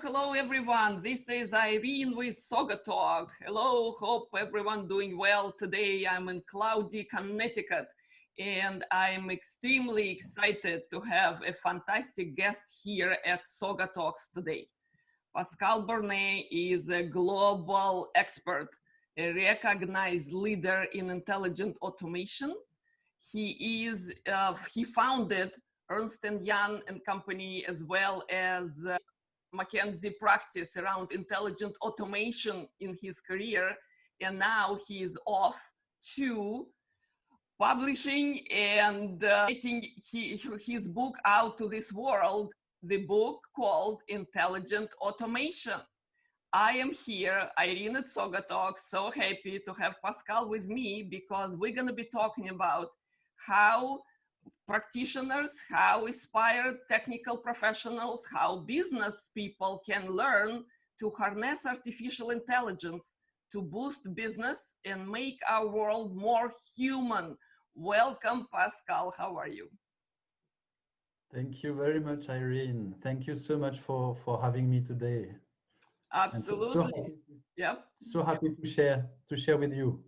hello everyone. This is Irene with SaugaTalks. Hello, hope everyone doing well today. I'm in cloudy Connecticut and I'm extremely excited to have a fantastic guest here at SaugaTalks today. Pascal Bornet is a global expert, a recognized leader in intelligent automation. He founded Ernst & Young and Company, as well as Mckinsey practice around intelligent automation in his career. And now he is off to publishing and getting his book out to this world, the book called Intelligent Automation. I am here, Irene at SaugaTalks, so happy to have Pascal with me because we're going to be talking about how practitioners, how inspired technical professionals, how business people can learn to harness artificial intelligence to boost business and make our world more human. Welcome, Pascal. How are you? Thank you very much, Irene. Thank you so much for having me today. Absolutely. So happy to share with you.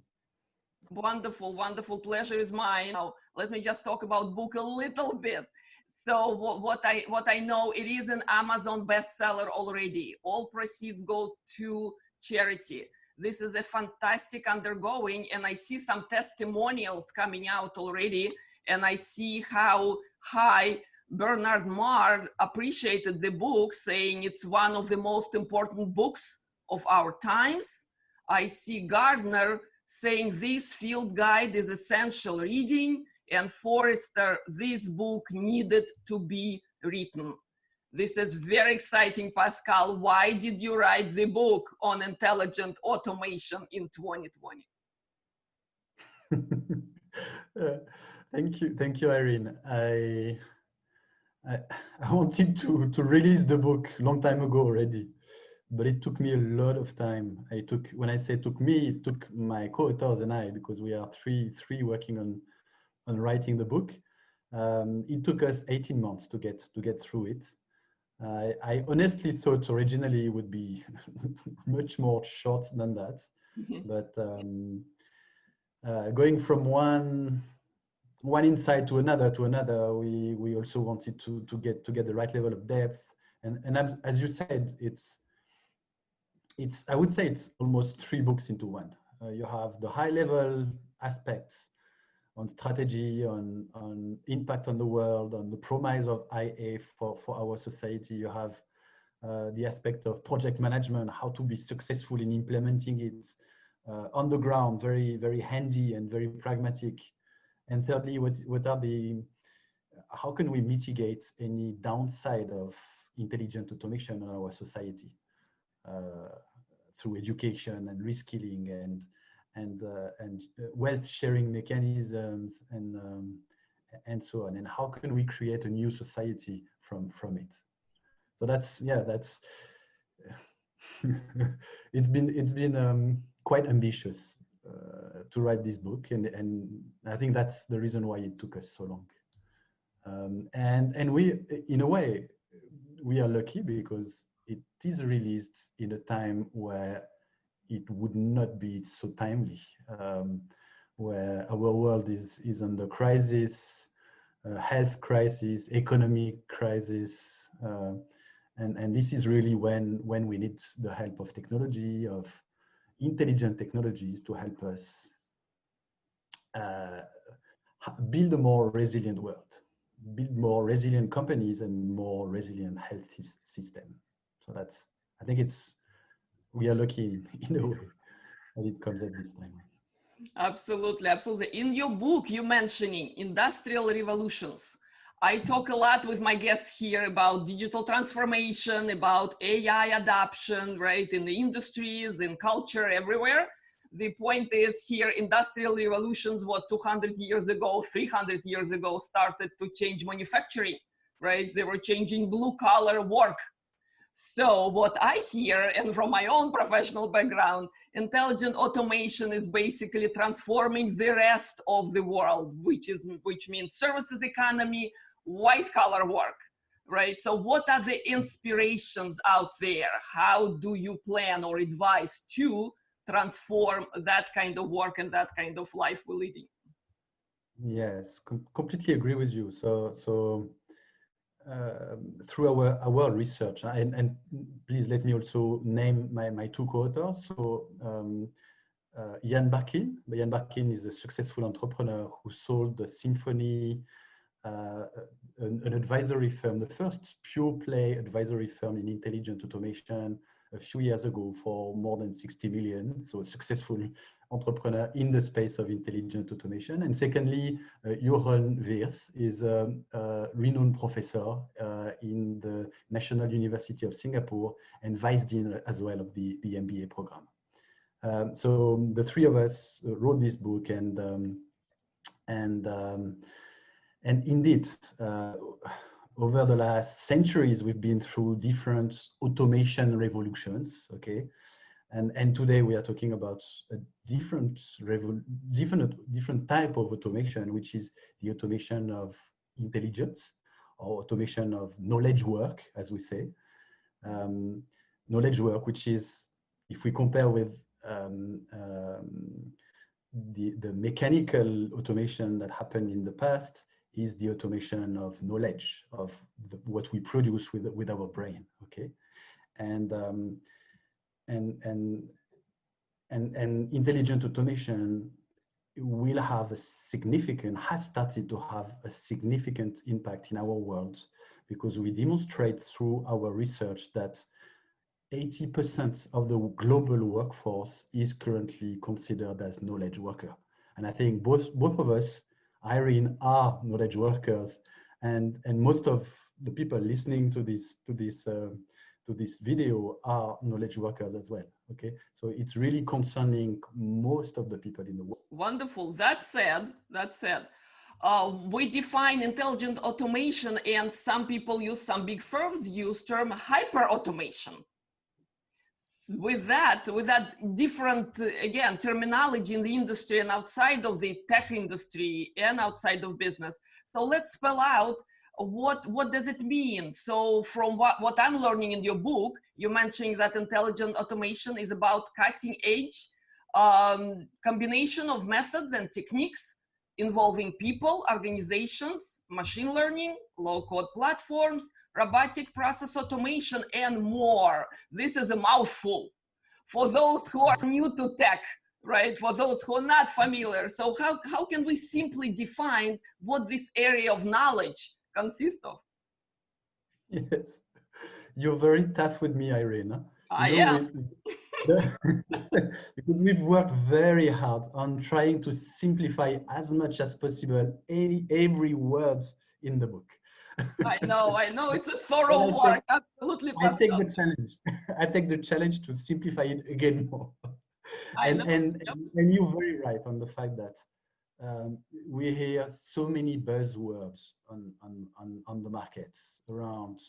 Wonderful, wonderful. Pleasure is mine. Now, let me just talk about book a little bit. So what I know, it is an Amazon bestseller already. All proceeds go to charity. This is a fantastic undergoing, and I see some testimonials coming out already, and I see how high Bernard Marr appreciated the book, saying it's one of the most important books of our times. I see Gardner saying this field guide is essential reading, and Forrester, this book needed to be written. This is very exciting, Pascal. Why did you write the book on intelligent automation in 2020? Thank you, Irene. I wanted to release the book a long time ago already, but it took me a lot of time. When I say took me, it took my co-authors and I, because we are three working on writing the book. It took us 18 months to get through it. I honestly thought originally it would be much more short than that, but going from one insight to another, we also wanted to get the right level of depth. And as you said, I would say it's almost 3 books into one. You have the high level aspects on strategy, on impact on the world, on the promise of IA for our society. You have the aspect of project management, how to be successful in implementing it on the ground, very, very handy and very pragmatic. And thirdly, how can we mitigate any downside of intelligent automation in our society? Through education and reskilling and wealth sharing mechanisms and so on, and how can we create a new society from it? So that's it's been quite ambitious to write this book, and I think that's the reason why it took us so long. And we, in a way, we are lucky because it is released in a time where it would not be so timely, where our world is under crisis, health crisis, economic crisis, and this is really when we need the help of technology, of intelligent technologies to help us build a more resilient world, build more resilient companies and more resilient health systems. So I think we are lucky in a way that it comes at this time. Absolutely, absolutely. In your book, you're mentioning industrial revolutions. I talk a lot with my guests here about digital transformation, about AI adoption, right, in the industries, in culture, everywhere. The point is here, industrial revolutions, 200 years ago, 300 years ago, started to change manufacturing, right? They were changing blue collar work. So what I hear, and from my own professional background, intelligent automation is basically transforming the rest of the world, which means services economy, white collar work. right? So what are the inspirations out there? How do you plan or advise to transform that kind of work and that kind of life we're leading? Yes, completely agree with you. Through our research, and please let me also name my two co-authors. So Jan Barkin is a successful entrepreneur who sold the Symphony, an advisory firm, the first pure play advisory firm in intelligent automation a few years ago for more than 60 million. So a successful entrepreneur in the space of intelligent automation. And secondly, Jochen Wirtz is a renowned professor in the National University of Singapore and vice dean as well of the MBA program. So the three of us wrote this book, and indeed, over the last centuries, we've been through different automation revolutions. Okay, and today we are talking about a different type of automation, which is the automation of intelligence, or automation of knowledge work, as we say. Knowledge work, which is, if we compare with the mechanical automation that happened in the past, is the automation of knowledge, of what we produce with our brain. Okay, and intelligent automation will have has started to have a significant impact in our world, because we demonstrate through our research that 80% of the global workforce is currently considered as knowledge worker. And I think both of us, Irene, are knowledge workers, and most of the people listening to this video are knowledge workers as well. Okay, so it's really concerning most of the people in the world. Wonderful. That said, we define intelligent automation, and some big firms use term hyperautomation. With that different, again, terminology in the industry and outside of the tech industry and outside of business. So let's spell out what does it mean. So from what I'm learning in your book, you're mentioning that intelligent automation is about cutting edge combination of methods and techniques involving people, organizations, machine learning, low-code platforms, robotic process automation, and more. This is a mouthful for those who are new to tech, right? For those who are not familiar. So how can we simply define what this area of knowledge consists of? Yes, you're very tough with me, Irene. I am. Because we've worked very hard on trying to simplify as much as possible every word in the book. I know, it's a thorough work, absolutely. I take the challenge. I take the challenge to simplify it again more. And you're very right on the fact that we hear so many buzzwords on the markets around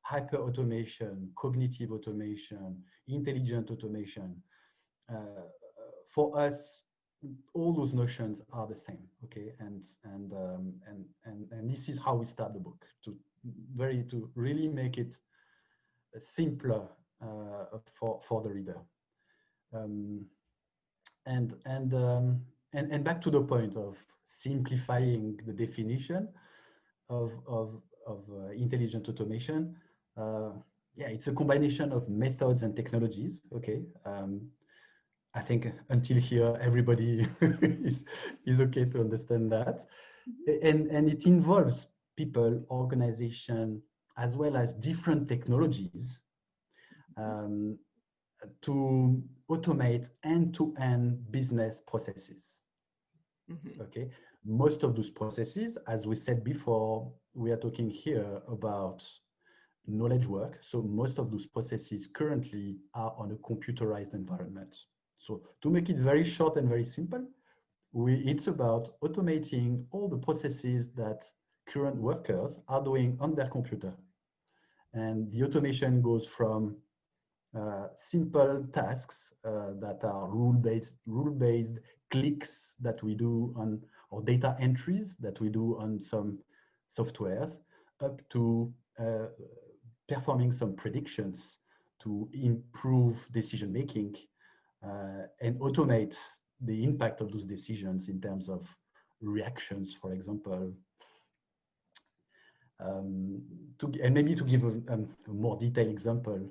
hyper automation, cognitive automation, intelligent automation. For us, all those notions are the same. Okay, and this is how we start the book, to really make it simpler for the reader. And back to the point of simplifying the definition of intelligent automation. Yeah, it's a combination of methods and technologies. Okay, I think until here everybody is okay to understand that, and it involves people, organization, as well as different technologies to automate end-to-end business processes. Mm-hmm. Okay, most of those processes, as we said before, we are talking here about knowledge work. So most of those processes currently are on a computerized environment. So to make it very short and very simple, it's about automating all the processes that current workers are doing on their computer. And the automation goes from simple tasks that are rule-based clicks that we do on, or data entries that we do on some softwares, up to performing some predictions to improve decision making and automate the impact of those decisions in terms of reactions, for example. And maybe to give a more detailed example,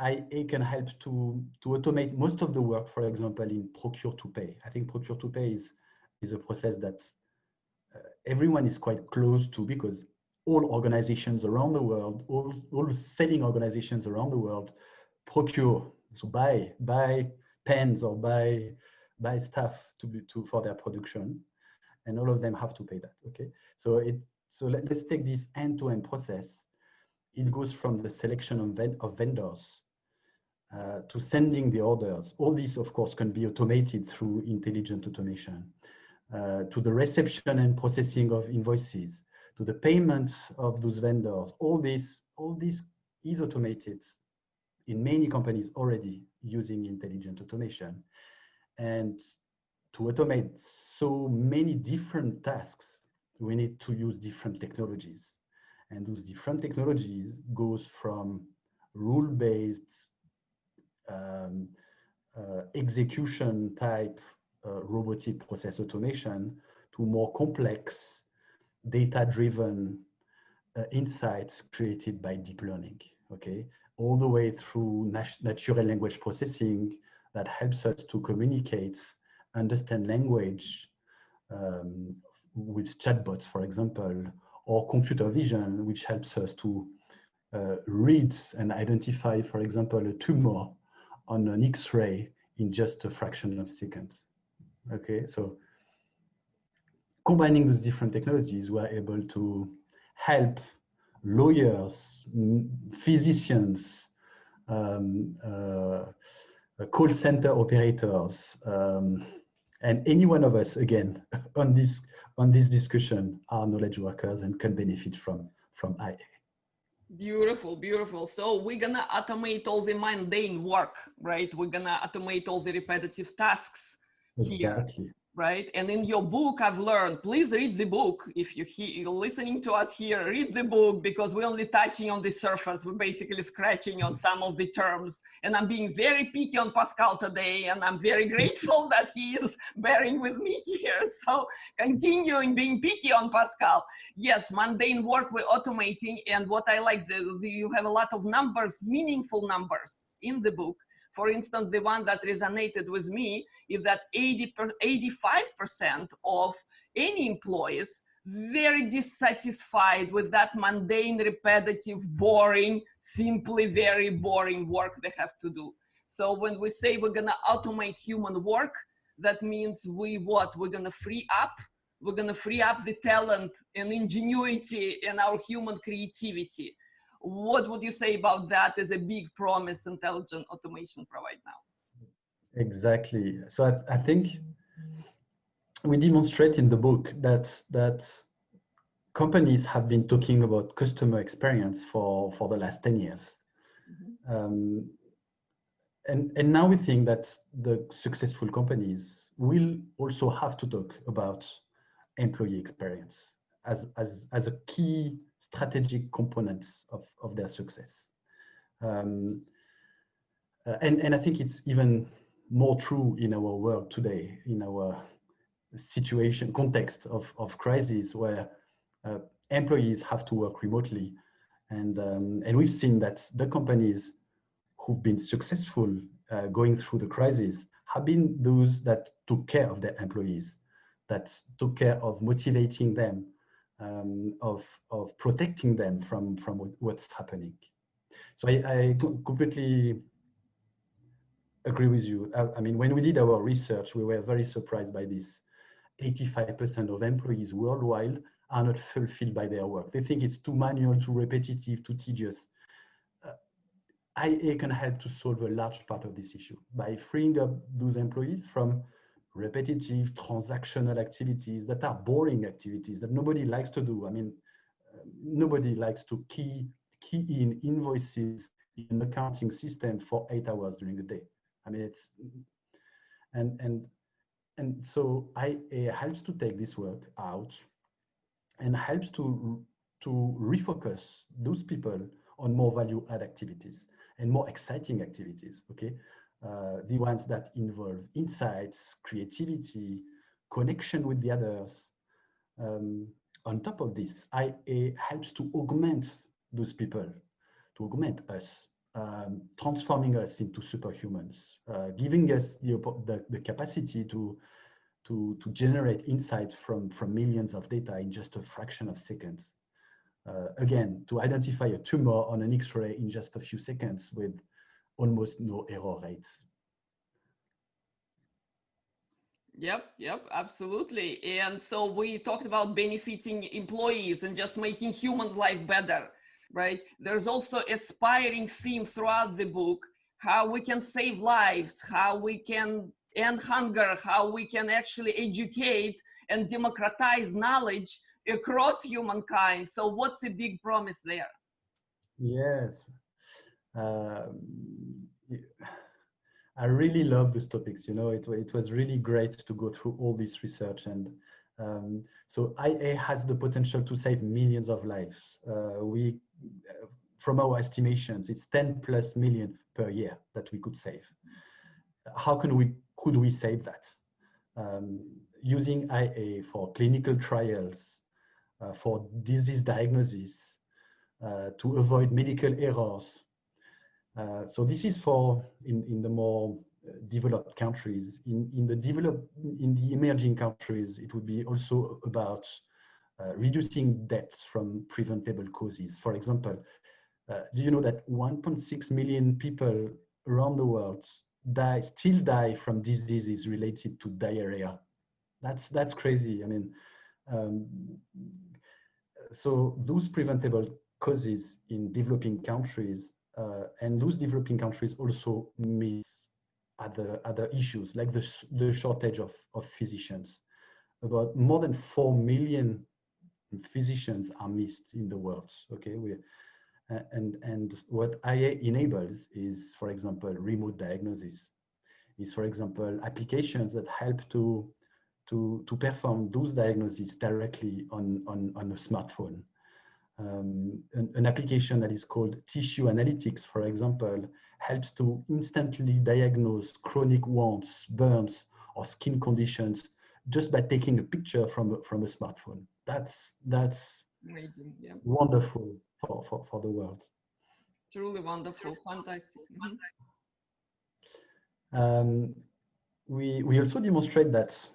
IA can help to automate most of the work, for example, in procure to pay. I think procure to pay is a process that everyone is quite close to, because all organizations around the world, all selling organizations around the world procure, so buy pens or buy stuff for their production, and all of them have to pay that. Okay, so let's take this end-to-end process. It goes from the selection of vendors to sending the orders. All this, of course, can be automated through intelligent automation. To the reception and processing of invoices, to the payments of those vendors. All this is automated in many companies already using intelligent automation. And to automate so many different tasks, we need to use different technologies. And those different technologies goes from rule-based execution type robotic process automation to more complex data-driven insights created by deep learning, okay? All the way through natural language processing that helps us to communicate, understand language with chatbots, for example, or computer vision, which helps us to read and identify, for example, a tumor on an X-ray in just a fraction of seconds. Okay, so combining those different technologies, we're able to help lawyers, physicians, call center operators, and any one of us, again, on this discussion are knowledge workers and can benefit from IA. Beautiful, beautiful. So we're gonna automate all the mundane work, right? We're gonna automate all the repetitive tasks here, exactly. Right? And in your book, I've learned, please read the book. If you're listening to us here, read the book, because we're only touching on the surface. We're basically scratching on some of the terms. And I'm being very picky on Pascal today, and I'm very grateful that he is bearing with me here. So continuing being picky on Pascal. Yes, mundane work we're automating. And what I like, you have a lot of numbers, meaningful numbers in the book. For instance, the one that resonated with me is that 85% of any employees very dissatisfied with that mundane, repetitive, boring, simply very boring work they have to do. So when we say we're gonna automate human work, that means we're gonna free up the talent and ingenuity and our human creativity. What would you say about that as a big promise intelligent automation provide now? Exactly. So I think we demonstrate in the book that companies have been talking about customer experience for the last 10 years. Mm-hmm. And now we think that the successful companies will also have to talk about employee experience as a key strategic components of their success. And I think it's even more true in our world today, in our context of crisis, where employees have to work remotely. And we've seen that the companies who've been successful going through the crisis have been those that took care of their employees, that took care of motivating them, of protecting them from what's happening. So I completely agree with you. I mean, when we did our research, we were very surprised by this. 85% of employees worldwide are not fulfilled by their work. They think it's too manual, too repetitive, too tedious. IA can help to solve a large part of this issue by freeing up those employees from repetitive transactional activities that are boring activities that nobody likes to do. I mean, nobody likes to key in invoices in an accounting system for 8 hours during the day. I mean, it's and so IA helps to take this work out and helps to to refocus those people on more value add activities and more exciting activities, okay? The ones that involve insights, creativity, connection with the others. On top of this, IA helps to augment those people, to augment us, transforming us into superhumans, giving us the capacity to generate insights from millions of data in just a fraction of seconds. Again, to identify a tumor on an X-ray in just a few seconds with almost no error rates. Yep, absolutely. And so we talked about benefiting employees and just making humans' life better, right? There's also aspiring theme throughout the book, how we can save lives, how we can end hunger, how we can actually educate and democratize knowledge across humankind. So what's the big promise there? Yes. I really love those topics. You know, it was really great to go through all this research. And so IA has the potential to save millions of lives. From our estimations, it's 10+ million per year that we could save. How could we save that? Using IA for clinical trials, for disease diagnosis, to avoid medical errors. So this is for in the more developed countries. In the emerging countries, it would be also about reducing deaths from preventable causes. For example, do you know that 1.6 million people around the world still die from diseases related to diarrhea? That's crazy. I mean, so those preventable causes in developing countries, and those developing countries also miss other issues like the shortage of physicians. About more than 4 million physicians are missed in the world. Okay, and what IA enables is, for example, remote diagnosis. Is, for example, applications that help to perform those diagnoses directly on a smartphone. An application that is called tissue analytics, for example, helps to instantly diagnose chronic wounds, burns, or skin conditions just by taking a picture from a smartphone. That's amazing. Yeah, wonderful for the world. Truly wonderful, fantastic. We also demonstrate that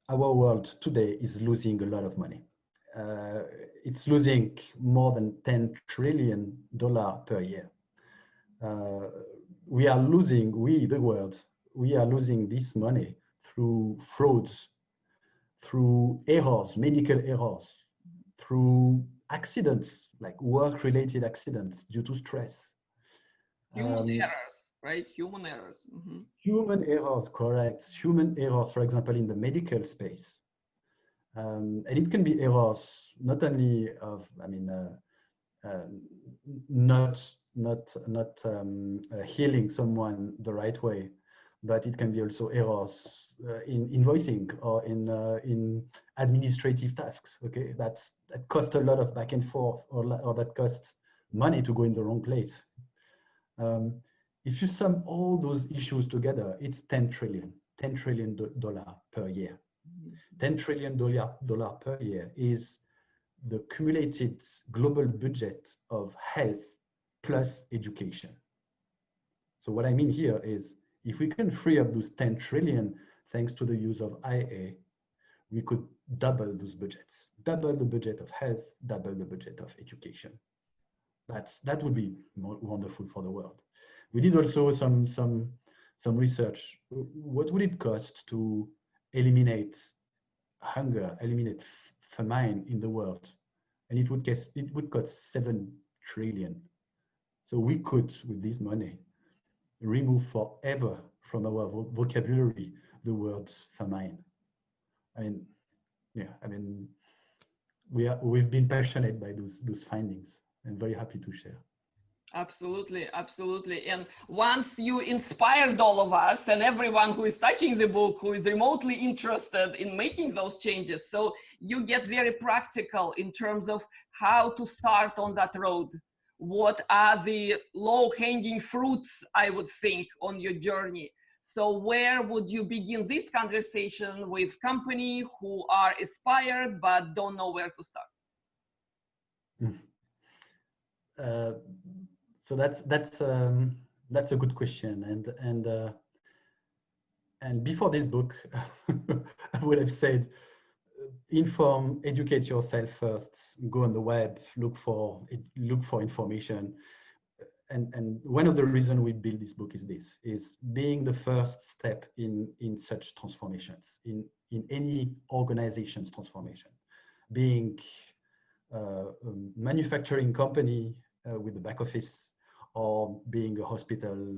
our world today is losing a lot of money. It's losing more than $10 trillion per year. We are losing, the world, we are losing this money through frauds, through errors, medical errors, through accidents, like work-related accidents due to stress. Human errors, right? Human errors. Human errors, correct. Human errors, for example, in the medical space. And it can be errors not only of, I mean, not healing someone the right way, but it can be also errors in invoicing or in administrative tasks. Okay, that cost a lot of back and forth, or that costs money to go in the wrong place. If you sum all those issues together, it's $10 trillion per year. $10 trillion per year is the cumulated global budget of health plus education. So what I mean here is, if we can free up those 10 trillion thanks to the use of IA, we could double those budgets, double the budget of health, double the budget of education. That would be wonderful for the world. We did also some research. What would it cost to eliminate hunger, eliminate famine in the world? And it would cost 7 trillion. So we could, with this money, remove forever from our vocabulary the word famine. I mean, yeah, I mean, we've been passionate by those findings and very happy to share. Absolutely, absolutely. And once you inspired all of us and everyone who is touching the book, who is remotely interested in making those changes, so you get very practical in terms of how to start on that road. What are the low-hanging fruits, I would think, on your journey? So where would you begin this conversation with company who are inspired but don't know where to start? Uh, so that's a good question, and before this book, I would have said, educate yourself first. Go on the web, look for information. And one of the reasons we build this book is being the first step in such transformations, in any organization's transformation, being a manufacturing company with the back office, or being a hospital.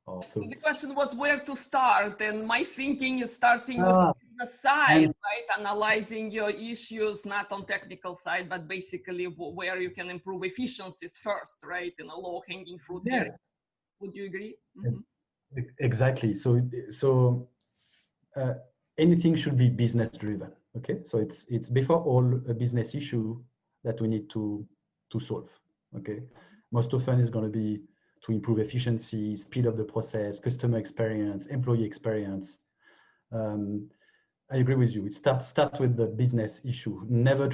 Or so the question was where to start, and my thinking is starting with the side, right? Analyzing your issues, not on technical side, but basically where you can improve efficiencies first, right? In a low-hanging fruit area. Would you agree? Mm-hmm. Exactly. So anything should be business driven. Okay, so it's before all a business issue that we need to solve. Okay, most often it's going to be to improve efficiency, speed of the process, customer experience, employee experience. I agree with you. It start with the business issue. Never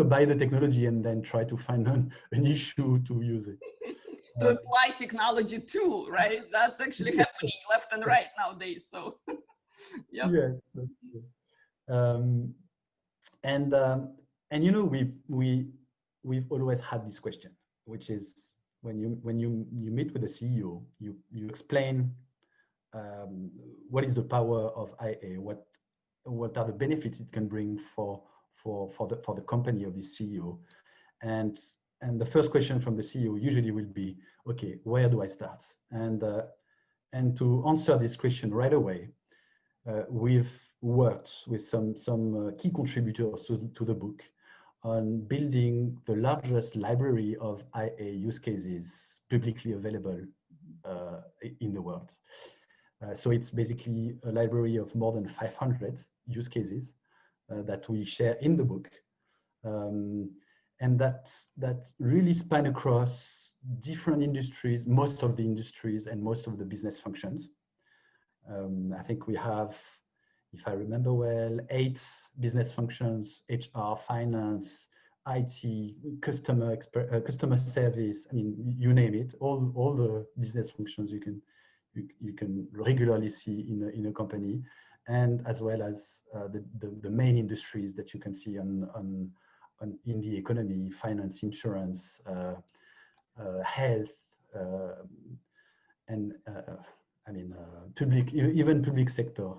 buy the technology and then try to find an issue to use it. To apply technology too, right? That's actually happening left and right nowadays. So, yeah. And you know, we've always had this question, which is when you meet with the CEO, you explain what is the power of IA, what are the benefits it can bring for the company of the CEO, and the first question from the CEO usually will be, okay, where do I start? And to answer this question right away, we've worked with some key contributors to the book on building the largest library of IA use cases publicly available in the world. So it's basically a library of more than 500 use cases that we share in the book. And that really span across different industries, most of the industries and most of the business functions. I think we have, if I remember well, 8 business functions: HR, finance, IT, customer service. I mean, you name it. All the business functions you can regularly see in a company, and as well as the main industries that you can see in the economy: finance, insurance, health, and even public sector.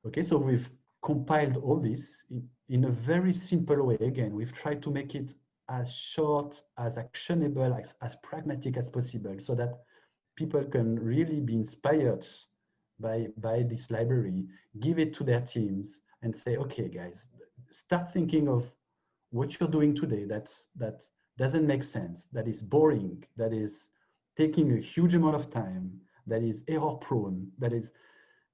Okay, so we've compiled all this in a very simple way. Again, we've tried to make it as short, as actionable, as pragmatic as possible, so that people can really be inspired by this library, give it to their teams, and say, okay, guys, start thinking of what you're doing today that doesn't make sense, that is boring, that is taking a huge amount of time, that is error prone, that is,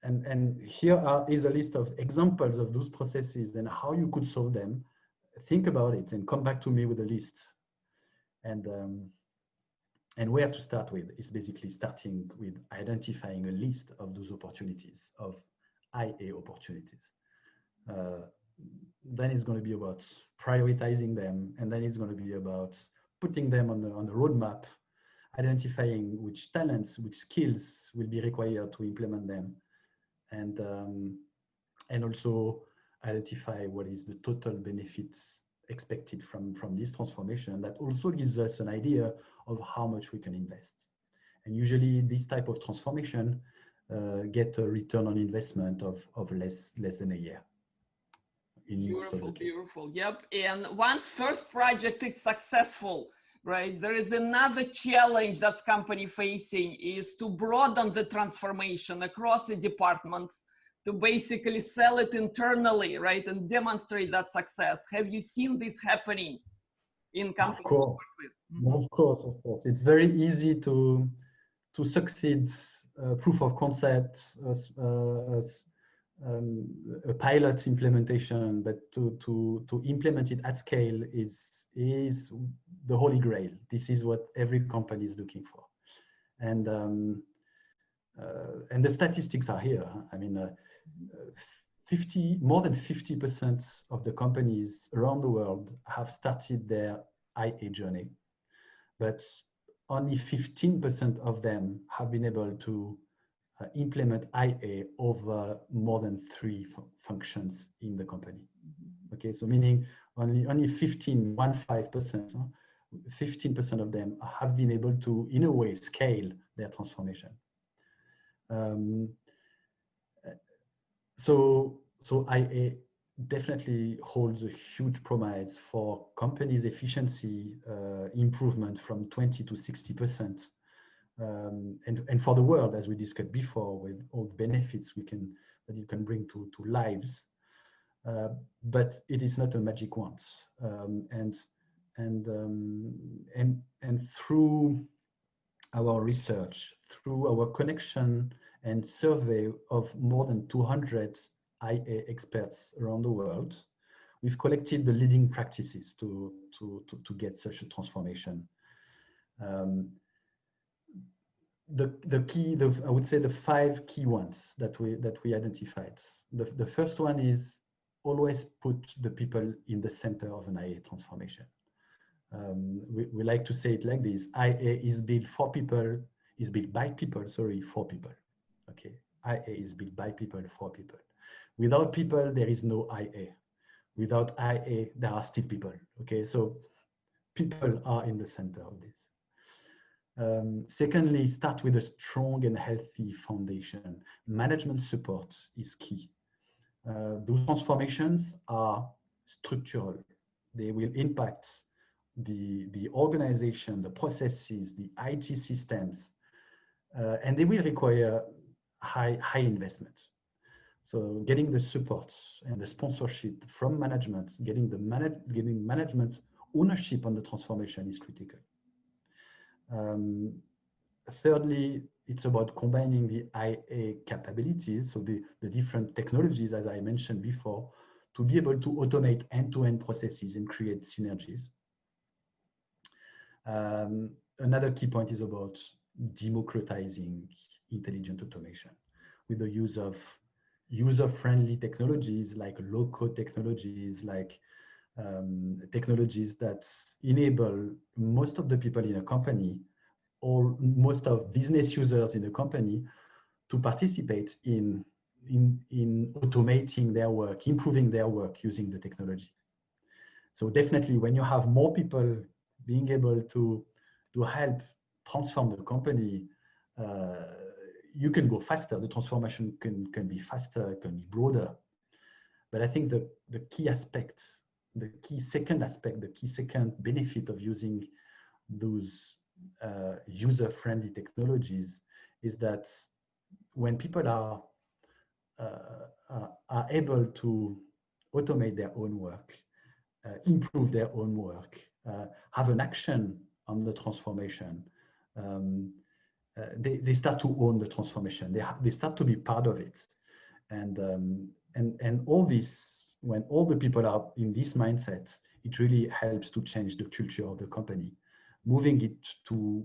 and here is a list of examples of those processes and how you could solve them. Think about it and come back to me with a list. And where to start with is basically starting with identifying a list of those opportunities, of IA opportunities. Then it's going to be about prioritizing them, and then it's going to be about putting them on the roadmap, identifying which talents, which skills will be required to implement them, and also identify what is the total benefits expected from this transformation. That also gives us an idea of how much we can invest. And usually this type of transformation get a return on investment of less than a year. Beautiful, beautiful. Yep. And once first project is successful, right, there is another challenge that's company facing, is to broaden the transformation across the departments, to basically sell it internally, right, and demonstrate that success. Have you seen this happening? in Of companies you course, work with? of course, of course. It's very easy to succeed proof of concept, a pilot implementation, but to implement it at scale is the holy grail. This is what every company is looking for, and the statistics are here. I mean, more than 50% of the companies around the world have started their IA journey, but only 15% of them have been able to implement IA over more than 3 functions in the company. Okay, so meaning only 15% of them have been able to, in a way, scale their transformation. So IA definitely holds a huge promise for companies' efficiency improvement from 20 to 60%. And for the world, as we discussed before, with all the benefits that it can bring to lives, but it is not a magic wand. And through our research, through our connection and survey of more than 200 IA experts around the world, we've collected the leading practices to get such a transformation. I would say the 5 key ones that we identified. The first one is always put the people in the center of an IA transformation. We like to say it like this: IA is built by people, for people. Okay, IA is built by people for people. Without people, there is no IA. Without IA, there are still people. Okay, so people are in the center of this. Secondly, start with a strong and healthy foundation. Management support is key. Those transformations are structural. They will impact the organization, the processes, the IT systems, and they will require high investment. So getting the support and the sponsorship from management, getting management ownership on the transformation is critical. Thirdly, it's about combining the IA capabilities, so the different technologies, as I mentioned before, to be able to automate end-to-end processes and create synergies. Another key point is about democratizing intelligent automation with the use of user-friendly technologies like low-code technologies, like technologies that enable most of the people in a company or most of business users in a company to participate in automating their work, improving their work using the technology. So definitely when you have more people being able to help transform the company, you can go faster. The transformation can be faster, it can be broader. But I think the key aspect, the key second benefit of using those user-friendly technologies is that when people are able to automate their own work, improve their own work, have an action on the transformation, they start to own the transformation. They start to be part of it, and all this, when all the people are in this mindset, it really helps to change the culture of the company, moving it to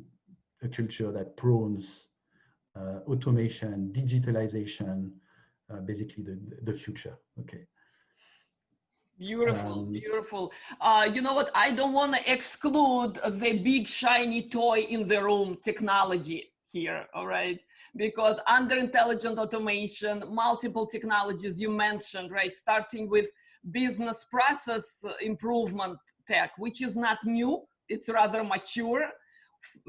a culture that promotes automation, digitalization, basically the future. Okay. Beautiful, beautiful. You know what? I don't want to exclude the big shiny toy in the room technology here, all right? Because under intelligent automation, multiple technologies you mentioned, right? Starting with business process improvement tech, which is not new, it's rather mature.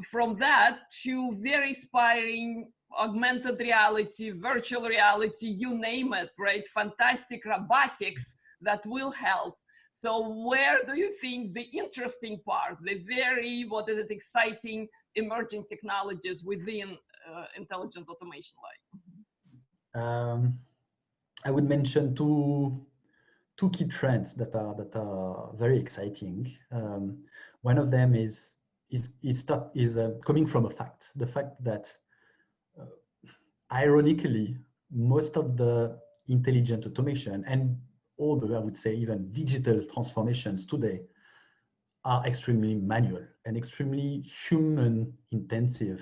From that to very inspiring augmented reality, virtual reality, you name it, right? Fantastic robotics that will help. So where do you think the interesting part, the very, exciting emerging technologies within intelligent automation lie? I would mention two two key trends that are very exciting. One of them is coming from a fact, the fact that ironically, most of the intelligent automation and all the, I would say, even digital transformations today are extremely manual and extremely human intensive,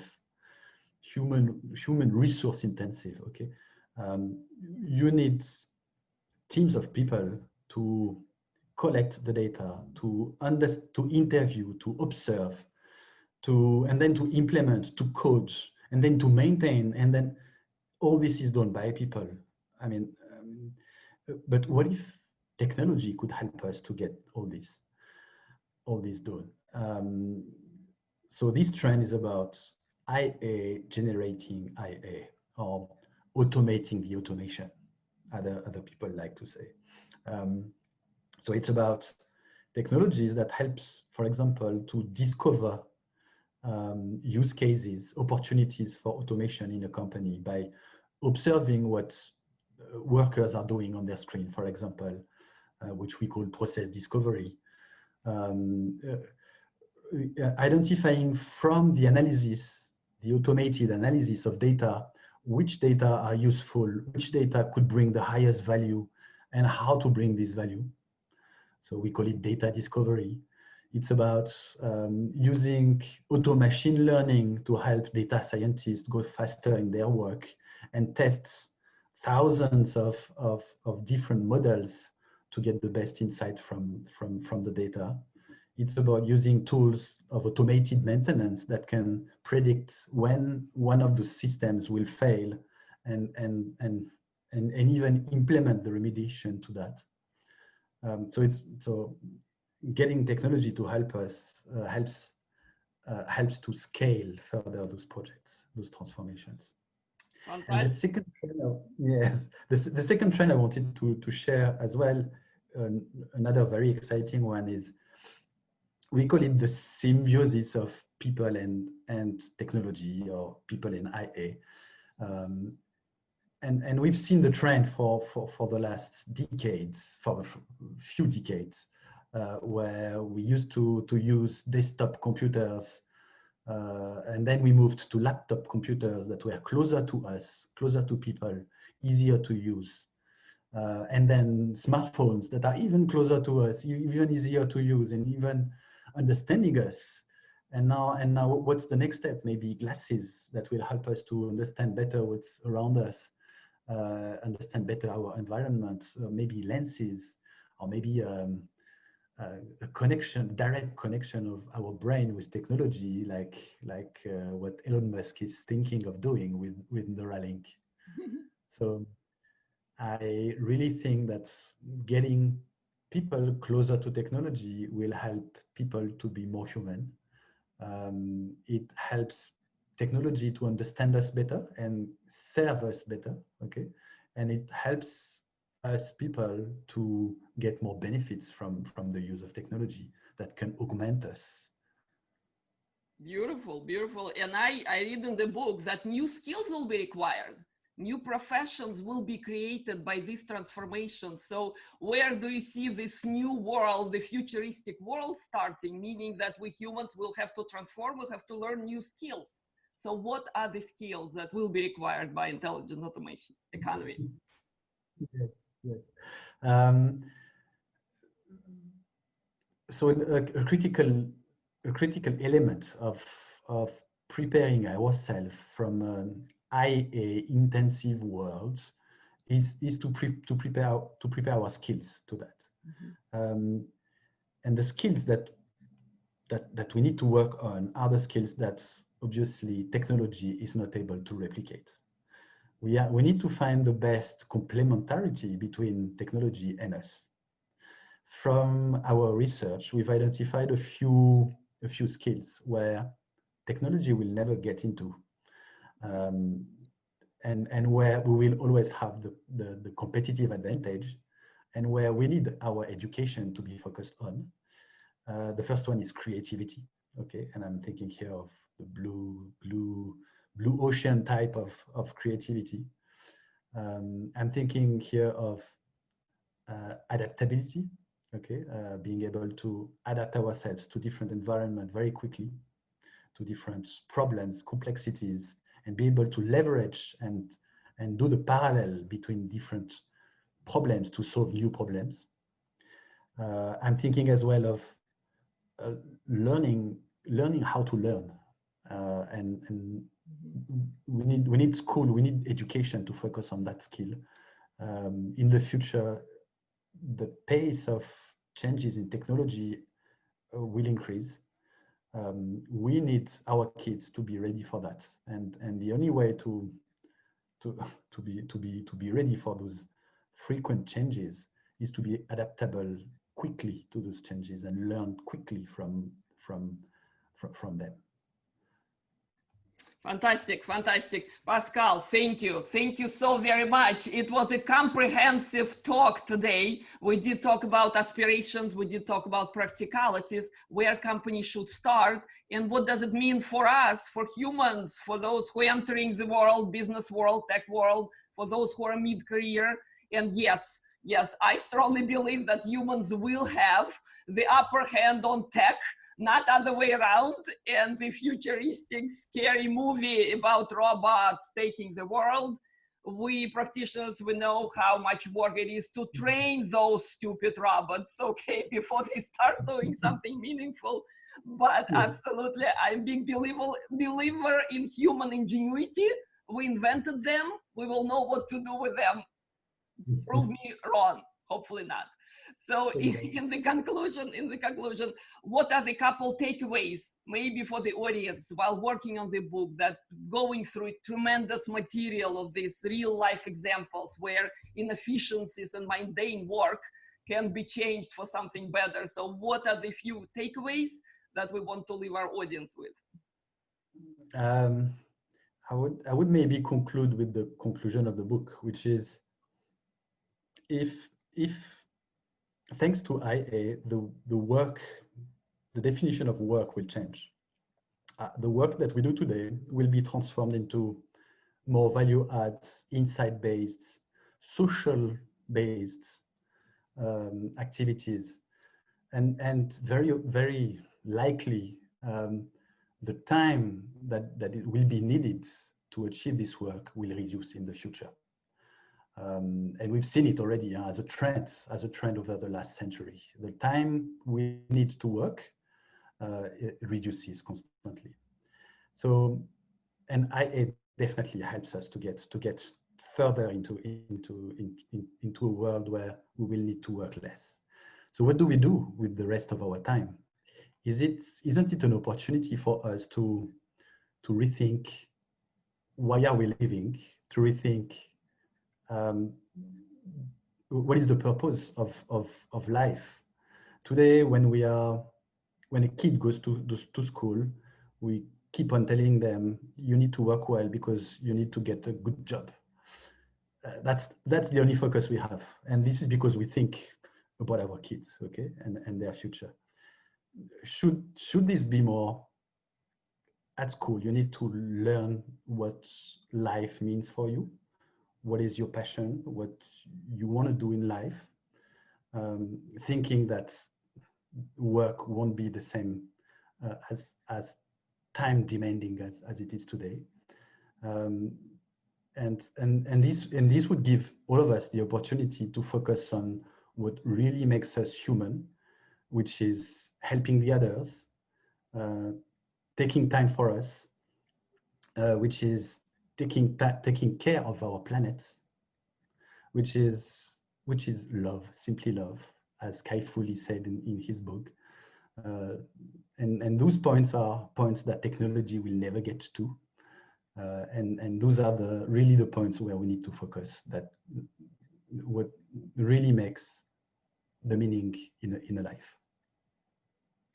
human resource intensive. Okay, you need teams of people to collect the data, to interview, to observe, and then to implement, to code, and then to maintain, and then all this is done by people. I mean, but what if technology could help us to get all this done? So this trend is about IA generating IA, or automating the automation, other people like to say. So it's about technologies that helps, for example, to discover use cases, opportunities for automation in a company by observing what workers are doing on their screen, for example, which we call process discovery. Identifying from the analysis, the automated analysis of data, which data are useful, which data could bring the highest value, and how to bring this value. So we call it data discovery. It's about using machine learning to help data scientists go faster in their work and test thousands of different models to get the best insight from the data. It's about using tools of automated maintenance that can predict when one of the systems will fail and even implement the remediation to that. So getting technology to help us helps to scale further those projects, those transformations. Fantastic. And the second trend, yes, the second trend I wanted to share as well, another very exciting one is, we call it the symbiosis of people and technology, or people in IA. And we've seen the trend for the last decades, for a few decades, where we used to use desktop computers, and then we moved to laptop computers that were closer to us, closer to people, easier to use. And then smartphones that are even closer to us, even easier to use, and even understanding us. And now what's the next step? Maybe glasses that will help us to understand better what's around us, understand better our environment, maybe lenses, or maybe a direct connection of our brain with technology, like what Elon Musk is thinking of doing with Neuralink. So I really think that getting people closer to technology will help people to be more human. It helps technology to understand us better and serve us better, okay? And it helps us people to get more benefits from the use of technology that can augment us. Beautiful, beautiful. And I read in the book that new skills will be required. New professions will be created by this transformation. So where do you see this new world, the futuristic world starting, meaning that we humans will have to transform, we'll have to learn new skills. So what are the skills that will be required by intelligent automation economy? Yes. So a critical element of preparing ourselves from an IA intensive world is to prepare our skills to that. Mm-hmm. And the skills that we need to work on are the skills that obviously technology is not able to replicate. We need to find the best complementarity between technology and us. From our research, we've identified a few skills where technology will never get into, and where we will always have the competitive advantage, and where we need our education to be focused on. The first one is creativity, okay, and I'm thinking here of the blue ocean type of creativity. I'm thinking here of adaptability, okay, being able to adapt ourselves to different environments very quickly, to different problems, complexities, and be able to leverage and do the parallel between different problems to solve new problems. I'm thinking as well of learning how to learn, and we need school, we need education to focus on that skill. In the future, the pace of changes in technology will increase. We need our kids to be ready for that, and the only way to be ready for those frequent changes is to be adaptable quickly to those changes and learn quickly from them. Fantastic, fantastic. Pascal, thank you. Thank you so very much. It was a comprehensive talk today. We did talk about aspirations. We did talk about practicalities, where companies should start, and what does it mean for us, for humans, for those who are entering the world, business world, tech world, for those who are mid-career. And yes, I strongly believe that humans will have the upper hand on tech, not other way around. And the futuristic scary movie about robots taking the world, we practitioners, we know how much work it is to train those stupid robots, okay, before they start doing something meaningful. But absolutely, I'm a big believer in human ingenuity. We invented them, we will know what to do with them. Prove me wrong, hopefully not. So in the conclusion, what are the couple takeaways maybe for the audience while working on the book, that going through tremendous material of these real life examples where inefficiencies and mundane work can be changed for something better? So what are the few takeaways that we want to leave our audience with? I would maybe conclude with the conclusion of the book, which is, if thanks to IA, the definition of work will change. The work that we do today will be transformed into more value add, insight-based, social-based activities, and very, very likely the time that it will be needed to achieve this work will reduce in the future. And we've seen it already as a trend over the last century. The time we need to work it reduces constantly. So, and it definitely helps us to get further into a world where we will need to work less. So, what do we do with the rest of our time? Isn't it an opportunity for us to rethink why are we living? To rethink what is the purpose of life? Today, when a kid goes to school, we keep on telling them, you need to work well because you need to get a good job. That's the only focus we have. And this is because we think about our kids, okay, and their future. Should this be more at school? You need to learn what life means for you. What is your passion? What you want to do in life? Thinking that work won't be the same as time demanding as it is today, and this would give all of us the opportunity to focus on what really makes us human, which is helping the others, taking time for us, which is taking care of our planet, which is love, simply love, as Kai Fu said in his book. And those points are points that technology will never get to. And those are really the points where we need to focus, that what really makes the meaning in a life.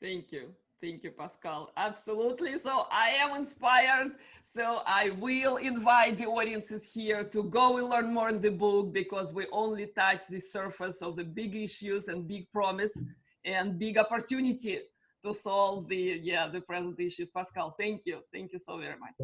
Thank you. Thank you, Pascal. Absolutely. So I am inspired. So I will invite the audiences here to go and learn more in the book, because we only touch the surface of the big issues and big promise and big opportunity to solve the present issues. Pascal, thank you. Thank you so very much.